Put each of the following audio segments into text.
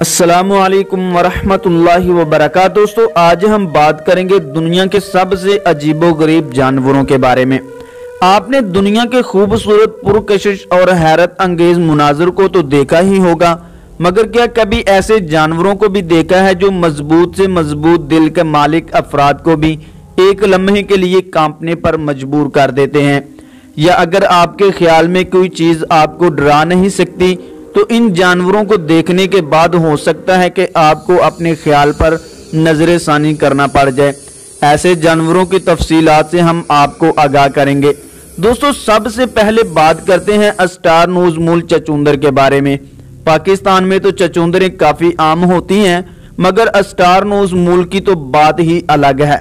अस्सलामुअलैकुम वरहमतुल्लाहि वबरकातुहू। दोस्तों, आज हम बात करेंगे दुनिया के सबसे अजीबोगरीब जानवरों के बारे में। आपने दुनिया के खूबसूरत, पुरकशिश और हैरत अंगेज मुनाजर को तो देखा ही होगा, मगर क्या कभी ऐसे जानवरों को भी देखा है जो मजबूत से मजबूत दिल के मालिक अफराद को भी एक लम्हे के लिए कांपने पर मजबूर कर देते हैं? या अगर आपके ख्याल में कोई चीज़ आपको डरा नहीं सकती, तो इन जानवरों को देखने के बाद हो सकता है कि आपको अपने ख्याल पर नजर सानी करना पड़ जाए। ऐसे जानवरों की तफसीलात से हम आपको आगाह करेंगे। दोस्तों, सबसे पहले बात करते हैं स्टार नोज मूल चचुंदर के बारे में। पाकिस्तान में तो चचुंदरें काफ़ी आम होती हैं, मगर स्टार नोज मूल की तो बात ही अलग है।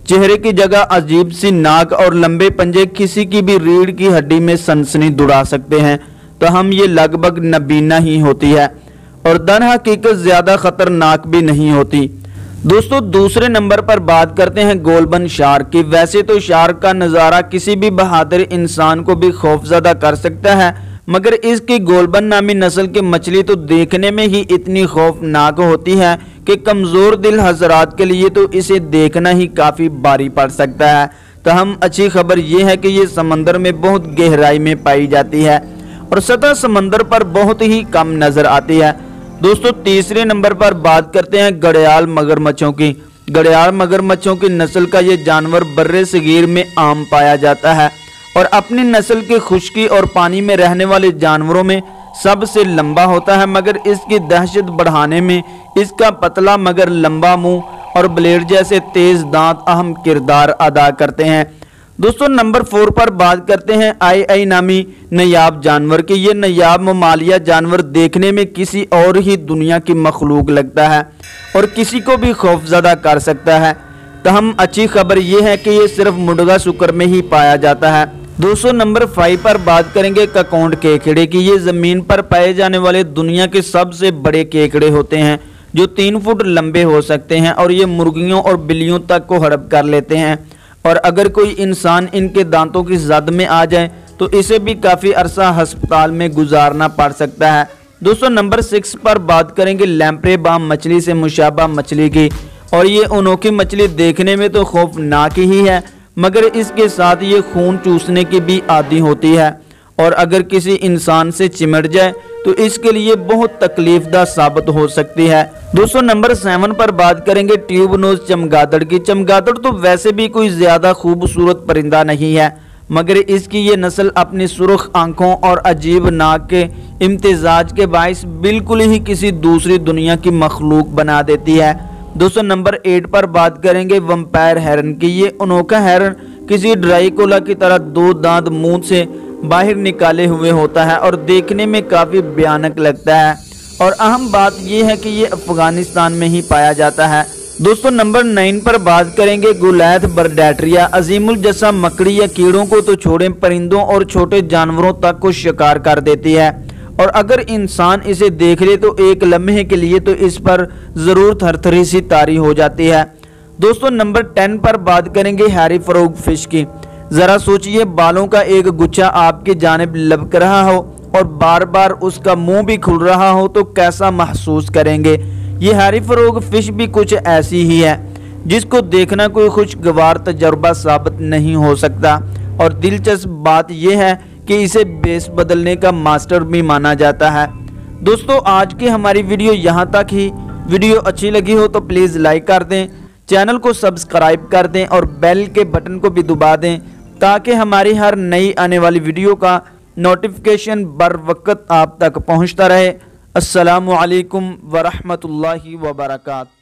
चेहरे की जगह अजीब सी नाक और लंबे पंजे किसी की भी रीढ़ की हड्डी में सनसनी दुड़ा सकते हैं, तो हम ये लगभग नबीना ही होती है और दर हकीकत ज़्यादा ख़तरनाक भी नहीं होती। दोस्तों, दूसरे नंबर पर बात करते हैं गोल्डन शार्क की। वैसे तो शार्क का नज़ारा किसी भी बहादुर इंसान को भी खौफजदा कर सकता है, मगर इसकी गोल्डन नामी नस्ल की मछली तो देखने में ही इतनी खौफनाक होती है कि कमज़ोर दिल हजरात के लिए तो इसे देखना ही काफ़ी भारी पड़ सकता है। तो हम अच्छी खबर यह है कि ये समंदर में बहुत गहराई में पाई जाती है और सतह समंदर पर बहुत ही कम नजर आती है। दोस्तों, तीसरे नंबर पर बात करते हैं घड़ियाल मगरमच्छों की। घड़ियाल मगरमच्छों की नस्ल का ये जानवर बर्रे सगीर में आम पाया जाता है और अपनी नस्ल के खुश्की और पानी में रहने वाले जानवरों में सबसे लंबा होता है, मगर इसकी दहशत बढ़ाने में इसका पतला मगर लंबा मुंह और ब्लेड जैसे तेज दांत अहम किरदार अदा करते हैं। दोस्तों, नंबर 4 पर बात करते हैं आई नामी नायाब जानवर की। ये नायाब ममालिया जानवर देखने में किसी और ही दुनिया की मखलूक लगता है और किसी को भी खौफजदा कर सकता है। तो हम अच्छी खबर यह है कि ये सिर्फ मुर्गा शुक्र में ही पाया जाता है। दोस्तों, नंबर 5 पर बात करेंगे ककोंड केकड़े की। ये ज़मीन पर पाए जाने वाले दुनिया के सबसे बड़े केकड़े होते हैं जो 3 फुट लंबे हो सकते हैं और ये मुर्गियों और बिल्लियों तक को हड़प कर लेते हैं, और अगर कोई इंसान इनके दांतों की जद में आ जाए तो इसे भी काफ़ी अरसा अस्पताल में गुजारना पड़ सकता है। दोस्तों, नंबर 6 पर बात करेंगे लैम्प्रे बाम मछली से मुशाबा मछली की। और ये अनोखी मछली देखने में तो खौफनाक ही है, मगर इसके साथ ये खून चूसने की भी आदी होती है और अगर किसी इंसान से चिमट जाए तो इसके लिए बहुत तकलीफदा साबित हो सकती है। दोस्तों, नंबर 7 पर बात करेंगे ट्यूब नोज चमगादड़ की। चमगादड़ तो वैसे भी कोई ज़्यादा खूबसूरत परिंदा नहीं है, मगर इसकी ये नस्ल अपनी सुर्ख आंखों और अजीब नाक के इम्तिजाज के बाइस बिल्कुल ही किसी दूसरी दुनिया की मखलूक बना देती है। दोस्तों, नंबर 8 पर बात करेंगे वम्पायर हेरन की। ये अनोखा हेरन किसी ड्राइकोला की तरह 2 दांत मुंह से बाहर निकाले हुए होता है और देखने में काफ़ी भयानक लगता है, और अहम बात यह है कि ये अफगानिस्तान में ही पाया जाता है। दोस्तों, नंबर 9 पर बात करेंगे गुलैथ बर्डैट्रिया। अजीमुल जस्सा मकड़ी या कीड़ों को तो छोड़े, परिंदों और छोटे जानवरों तक को शिकार कर देती है, और अगर इंसान इसे देख ले तो एक लम्हे के लिए तो इस पर ज़रूर थरथरी सी तारी हो जाती है। दोस्तों, नंबर 10 पर बात करेंगे हैरी फ्रॉग फिश की। ज़रा सोचिए, बालों का एक गुच्छा आपकी जानिब लपक रहा हो और बार बार उसका मुंह भी खुल रहा हो तो कैसा महसूस करेंगे। ये हैरी फ्रॉग फिश भी कुछ ऐसी ही है जिसको देखना कोई खुशगवार तजर्बा साबित नहीं हो सकता, और दिलचस्प बात यह है कि इसे बेस बदलने का मास्टर भी माना जाता है। दोस्तों, आज की हमारी वीडियो यहाँ तक ही। वीडियो अच्छी लगी हो तो प्लीज़ लाइक कर दें, चैनल को सब्सक्राइब कर दें और बेल के बटन को भी दबा दें ताकि हमारी हर नई आने वाली वीडियो का नोटिफिकेशन बर वक्त आप तक पहुँचता रहे। अस्सलामु अलैकुम वरहमतुल्लाहि वबरकातुहू।